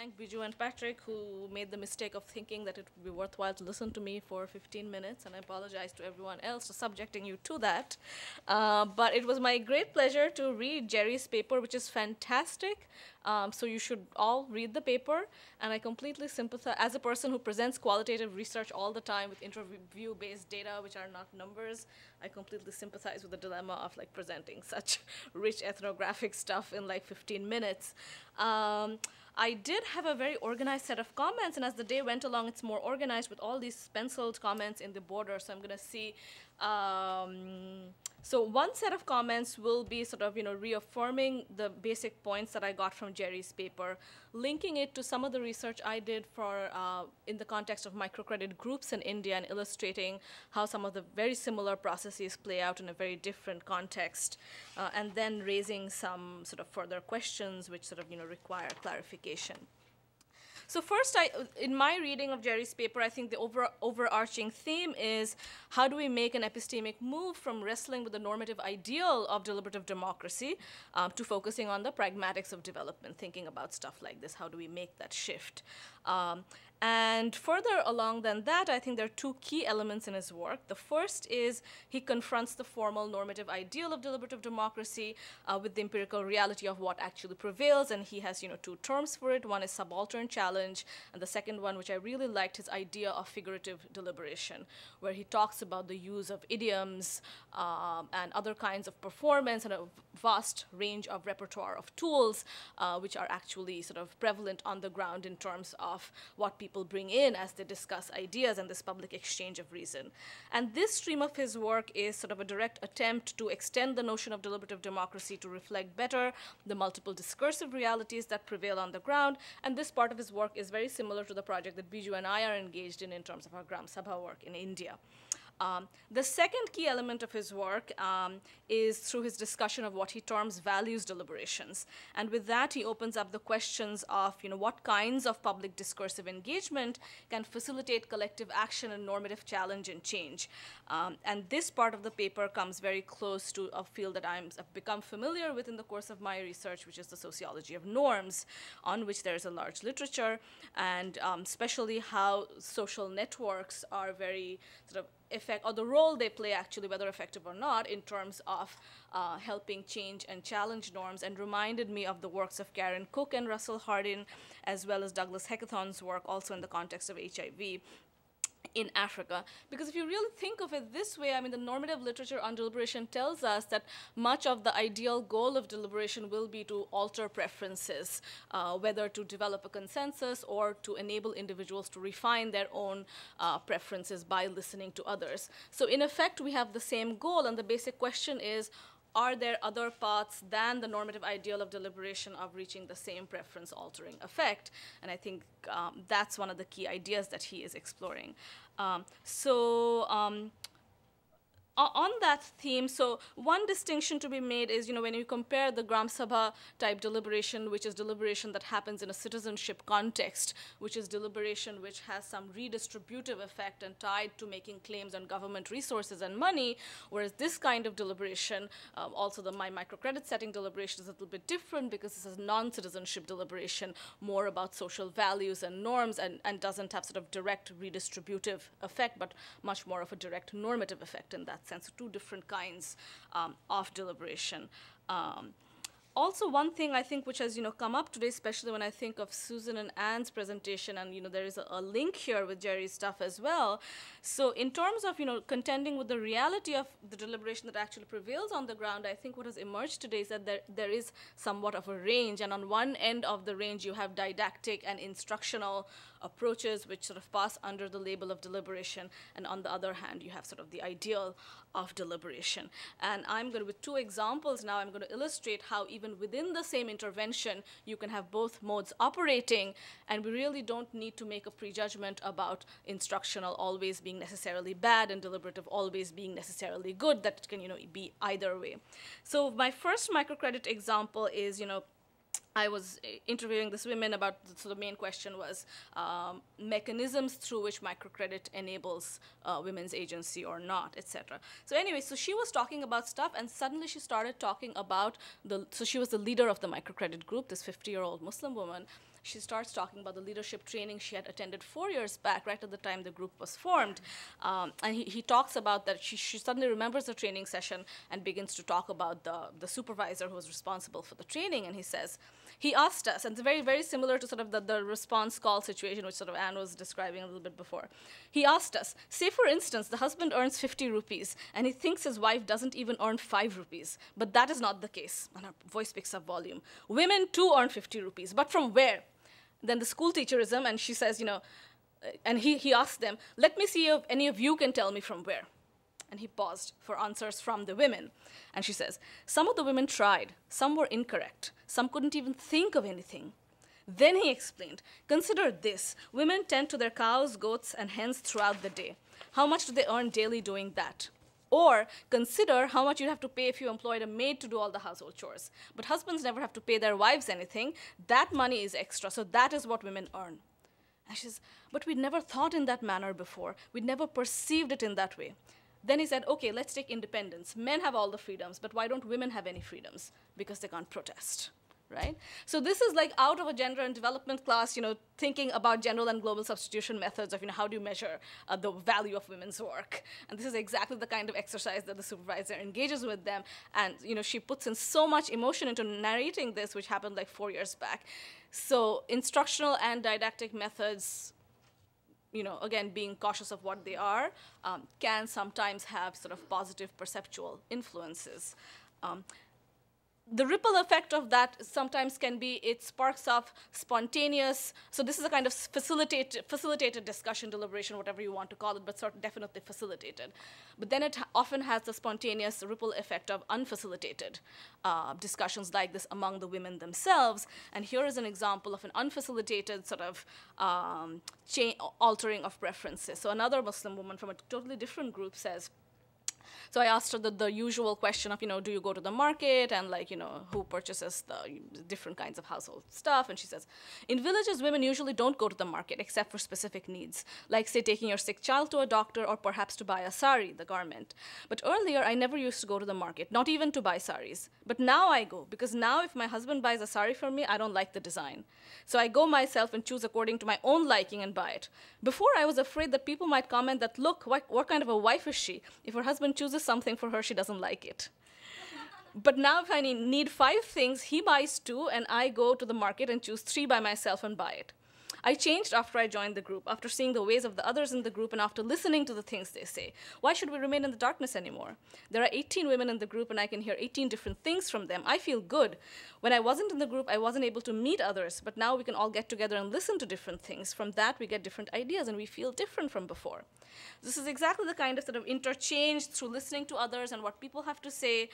thank Biju and Patrick, who made the mistake of thinking that it would be worthwhile to listen to me for 15 minutes, and I apologize to everyone else for subjecting you to that. But it was my great pleasure to read Jerry's paper, which is fantastic. So you should all read the paper, and I completely sympathize. As a person who presents qualitative research all the time with interview-based data, which are not numbers, I completely sympathize with the dilemma of like presenting such rich ethnographic stuff in like 15 minutes. I did have a very organized set of comments, and as the day went along, it's more organized with all these penciled comments in the border. So I'm going to see. So one set of comments will be sort of, reaffirming the basic points that I got from Jerry's paper, linking it to some of the research I did for in the context of microcredit groups in India, and illustrating how some of the very similar processes play out in a very different context, and then raising some sort of further questions which sort of, require clarification. So first, in my reading of Jerry's paper, I think the overarching theme is how do we make an epistemic move from wrestling with the normative ideal of deliberative democracy to focusing on the pragmatics of development, thinking about stuff like this. How do we make that shift? And further along than that, I think there are two key elements in his work. The first is he confronts the formal normative ideal of deliberative democracy with the empirical reality of what actually prevails, and he has two terms for it. One is subaltern challenge, and the second one, which I really liked, his idea of figurative deliberation, where he talks about the use of idioms and other kinds of performance and a vast range of repertoire of tools which are actually sort of prevalent on the ground in terms of what people bring in as they discuss ideas and this public exchange of reason. And this stream of his work is sort of a direct attempt to extend the notion of deliberative democracy to reflect better the multiple discursive realities that prevail on the ground. And this part of his work is very similar to the project that Biju and I are engaged in terms of our Gram Sabha work in India. The second key element of his work is through his discussion of what he terms values deliberations. And with that, he opens up the questions of what kinds of public discursive engagement can facilitate collective action and normative challenge and change. And this part of the paper comes very close to a field that I've become familiar with in the course of my research, which is the sociology of norms, on which there is a large literature, and especially how social networks are very sort of or the role they play actually, whether effective or not, in terms of helping change and challenge norms, and reminded me of the works of Karen Cook and Russell Hardin, as well as Douglas Hackathon's work also in the context of HIV in Africa. Because if you really think of it this way, I mean, the normative literature on deliberation tells us that much of the ideal goal of deliberation will be to alter preferences, whether to develop a consensus or to enable individuals to refine their own preferences by listening to others. So in effect, we have the same goal, and the basic question is, are there other paths than the normative ideal of deliberation of reaching the same preference-altering effect? And I think that's one of the key ideas that he is exploring. On that theme, so one distinction to be made is, when you compare the Gram Sabha type deliberation, which is deliberation that happens in a citizenship context, which is deliberation which has some redistributive effect and tied to making claims on government resources and money, whereas this kind of deliberation, also the microcredit setting deliberation, is a little bit different because this is non-citizenship deliberation, more about social values and norms, and doesn't have sort of direct redistributive effect, but much more of a direct normative effect in that sense. Two different kinds of deliberation. Also, one thing I think which has come up today, especially when I think of Susan and Anne's presentation, and there is a link here with Jerry's stuff as well. So in terms of contending with the reality of the deliberation that actually prevails on the ground, I think what has emerged today is that there is somewhat of a range, and on one end of the range you have didactic and instructional approaches which sort of pass under the label of deliberation, and on the other hand you have sort of the ideal of deliberation. And I'm going to, with two examples now, I'm going to illustrate how even within the same intervention you can have both modes operating, and we really don't need to make a prejudgment about instructional always being necessarily bad and deliberative always being necessarily good, that it can be either way. So my first microcredit example is I was interviewing this woman about, so the main question was mechanisms through which microcredit enables women's agency or not, etc. So anyway, so she was talking about stuff, and suddenly she started talking about so she was the leader of the microcredit group, this 50-year-old Muslim woman, she starts talking about the leadership training she had attended 4 years back, right at the time the group was formed. And he talks about that she suddenly remembers the training session and begins to talk about the supervisor who was responsible for the training. And he says, he asked us, and it's very, very similar to sort of the response call situation, which sort of Anne was describing a little bit before. He asked us, say for instance, the husband earns 50 rupees, and he thinks his wife doesn't even earn 5 rupees. But that is not the case. And her voice picks up volume. Women too earn 50 rupees, but from where? Then the school teacherism, and she says, and he asked them, let me see if any of you can tell me from where. And he paused for answers from the women. And she says, some of the women tried, some were incorrect, some couldn't even think of anything. Then he explained, consider this, women tend to their cows, goats, and hens throughout the day. How much do they earn daily doing that? Or consider how much you'd have to pay if you employed a maid to do all the household chores. But husbands never have to pay their wives anything. That money is extra, so that is what women earn. And she says, but we'd never thought in that manner before. We'd never perceived it in that way. Then he said, okay, let's take independence. Men have all the freedoms, but why don't women have any freedoms? Because they can't protest, right? So this is like out of a gender and development class, thinking about general and global substitution methods of, how do you measure the value of women's work? And this is exactly the kind of exercise that the supervisor engages with them. And, she puts in so much emotion into narrating this, which happened like 4 years back. So instructional and didactic methods, again, being cautious of what they are, can sometimes have sort of positive perceptual influences. The ripple effect of that sometimes can be it sparks off spontaneous, so this is a kind of facilitated discussion, deliberation, whatever you want to call it, but sort of definitely facilitated. But then it often has the spontaneous ripple effect of unfacilitated discussions like this among the women themselves. And here is an example of an unfacilitated sort of altering of preferences. So another Muslim woman from a totally different group says, so I asked her the usual question of, do you go to the market and who purchases the different kinds of household stuff? And she says, in villages, women usually don't go to the market except for specific needs, like say taking your sick child to a doctor or perhaps to buy a sari, the garment. But earlier, I never used to go to the market, not even to buy saris. But now I go, because now if my husband buys a sari for me, I don't like the design. So I go myself and choose according to my own liking and buy it. Before, I was afraid that people might comment that, look, what kind of a wife is she? If her husband chooses something for her, she doesn't like it. But now if I need 5 things, he buys 2, and I go to the market and choose 3 by myself and buy it. I changed after I joined the group, after seeing the ways of the others in the group and after listening to the things they say. Why should we remain in the darkness anymore? There are 18 women in the group and I can hear 18 different things from them. I feel good. When I wasn't in the group, I wasn't able to meet others, but now we can all get together and listen to different things. From that, we get different ideas and we feel different from before. This is exactly the kind of sort of interchange through listening to others and what people have to say,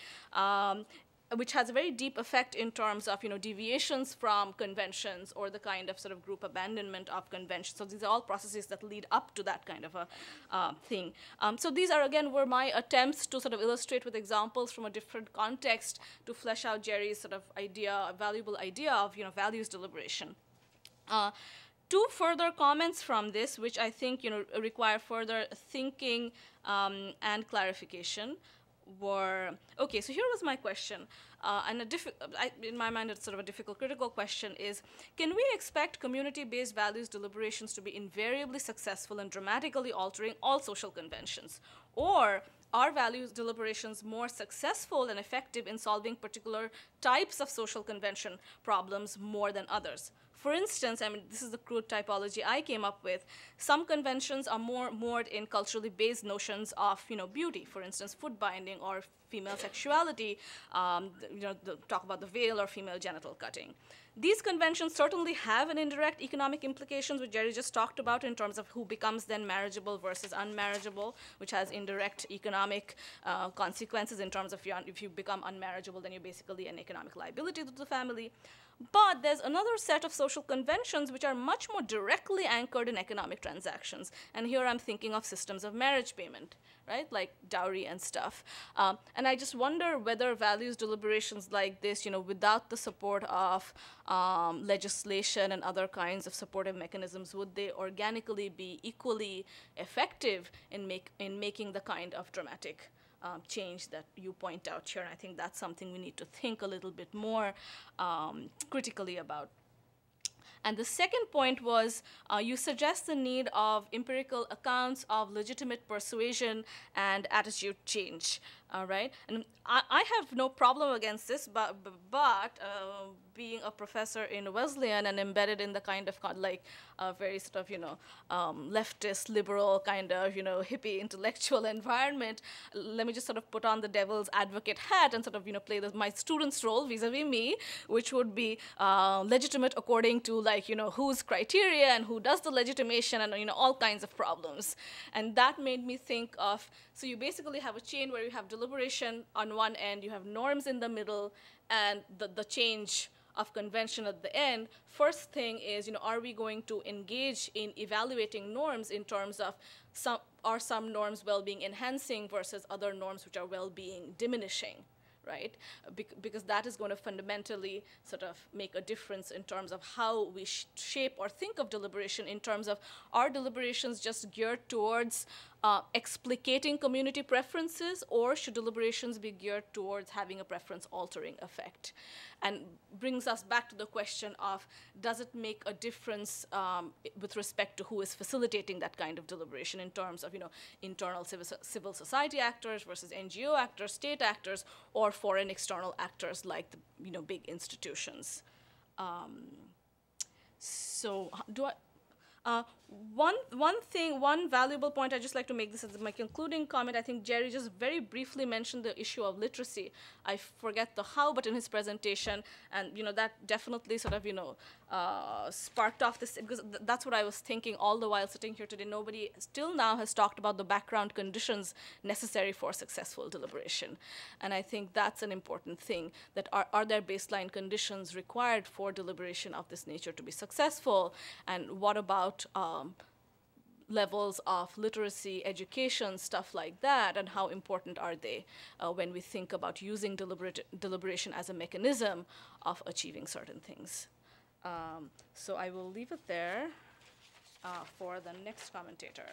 which has a very deep effect in terms of deviations from conventions or the kind of sort of group abandonment of conventions. So these are all processes that lead up to that kind of a thing. So these are, again, were my attempts to sort of illustrate with examples from a different context to flesh out Jerry's sort of valuable idea of values deliberation. 2 further comments from this, which I think require further thinking and clarification, were, okay, so here was my question, and in my mind it's sort of a difficult critical question is, can we expect community-based values deliberations to be invariably successful in dramatically altering all social conventions? Or are values deliberations more successful and effective in solving particular types of social convention problems more than others? For instance, this is the crude typology I came up with. Some conventions are more moored in culturally based notions of, beauty. For instance, foot binding or female sexuality. Talk about the veil or female genital cutting. These conventions certainly have an indirect economic implications, which Jerry just talked about in terms of who becomes then marriageable versus unmarriageable, which has indirect economic consequences in terms of if you become unmarriageable, then you're basically an economic liability to the family. But there's another set of social conventions which are much more directly anchored in economic transactions. And here I'm thinking of systems of marriage payment, right? Like dowry and stuff. And I just wonder whether values deliberations like this, without the support of legislation and other kinds of supportive mechanisms, would they organically be equally effective in making the kind of dramatic change that you point out here. And I think that's something we need to think a little bit more critically about. And the second point was you suggest the need of empirical accounts of legitimate persuasion and attitude change. All right, and I have no problem against this, but being a professor in Wesleyan and embedded in the kind of like very sort of leftist, liberal kind of hippie intellectual environment, let me just sort of put on the devil's advocate hat and sort of play my student's role vis-a-vis me, which would be legitimate according to like whose criteria and who does the legitimation and all kinds of problems. And that made me think of, so you basically have a chain where you have deliberation on one end, you have norms in the middle, and the change of convention at the end. First thing is, are we going to engage in evaluating norms in terms of some norms well-being enhancing versus other norms which are well-being diminishing? Right? Because that is going to fundamentally sort of make a difference in terms of how we shape or think of deliberation, in terms of, are deliberations just geared towards explicating community preferences, or should deliberations be geared towards having a preference-altering effect? And brings us back to the question of, does it make a difference with respect to who is facilitating that kind of deliberation in terms of internal civil society actors versus NGO actors, state actors, or foreign external actors like the big institutions? So do I? One valuable point I'd just like to make this as my concluding comment. I think Jerry just very briefly mentioned the issue of literacy. I forget the how, but in his presentation, and that definitely sort of sparked off this, because that's what I was thinking all the while sitting here today. Nobody still now has talked about the background conditions necessary for successful deliberation, and I think that's an important thing. That are there baseline conditions required for deliberation of this nature to be successful, and what about levels of literacy, education, stuff like that, and how important are they when we think about using deliberation as a mechanism of achieving certain things. So I will leave it there for the next commentator.